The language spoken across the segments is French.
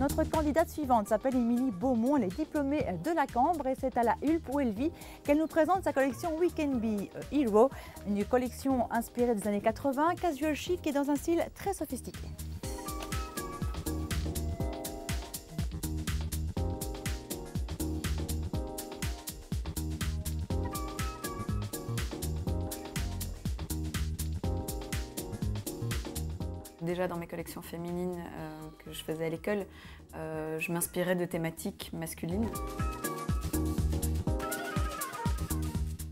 Notre candidate suivante s'appelle Émilie Beaumont, elle est diplômée de la Cambre et c'est à la Hulpe où elle vit qu'elle nous présente sa collection We Can Be a Hero, une collection inspirée des années 80, casual chic et dans un style très sophistiqué. Déjà dans mes collections féminines que je faisais à l'école, je m'inspirais de thématiques masculines.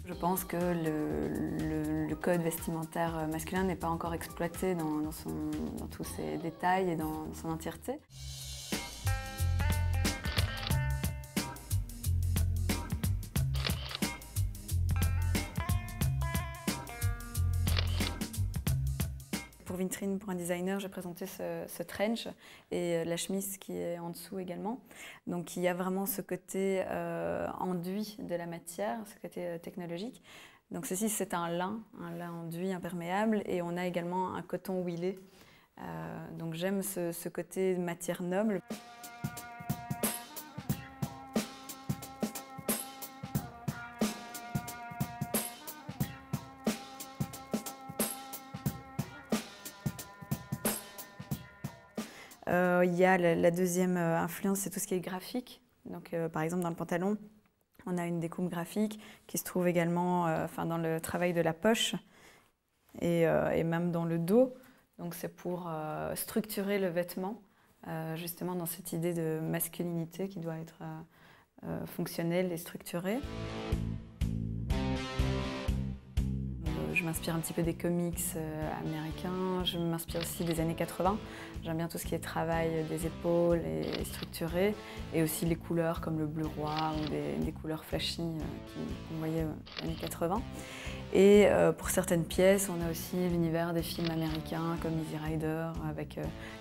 Je pense que le code vestimentaire masculin n'est pas encore exploité dans tous ses détails et dans son entièreté. Pour Vitrine, pour un designer, j'ai présenté ce trench et la chemise qui est en dessous également. Donc il y a vraiment ce côté enduit de la matière, ce côté technologique. Donc ceci c'est un lin enduit imperméable et on a également un coton huilé. Donc j'aime ce côté matière noble. Il y a la deuxième influence, c'est tout ce qui est graphique. Donc, par exemple, dans le pantalon, on a une découpe graphique qui se trouve également dans le travail de la poche et même dans le dos. Donc, c'est pour structurer le vêtement, justement dans cette idée de masculinité qui doit être fonctionnelle et structurée. Je m'inspire un petit peu des comics américains, je m'inspire aussi des années 80. J'aime bien tout ce qui est travail des épaules et structuré, et aussi les couleurs comme le bleu roi ou des couleurs flashy qu'on voyait aux années 80. Et pour certaines pièces, on a aussi l'univers des films américains comme Easy Rider avec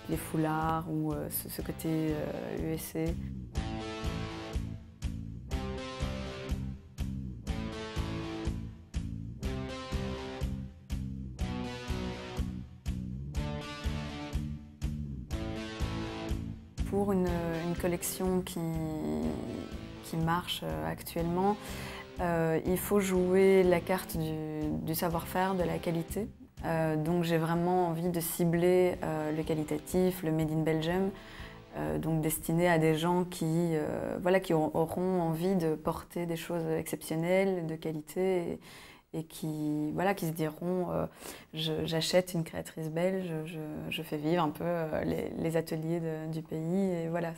les foulards ou ce côté USA. Pour une collection qui marche actuellement, il faut jouer la carte du savoir-faire, de la qualité. Donc j'ai vraiment envie de cibler le qualitatif, le Made in Belgium, donc destiné à des gens qui auront envie de porter des choses exceptionnelles, de qualité, et qui se diront j'achète une créatrice belge, je fais vivre un peu les ateliers du pays. Et voilà,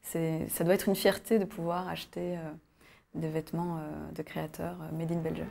ça doit être une fierté de pouvoir acheter des vêtements de créateurs made in Belgium.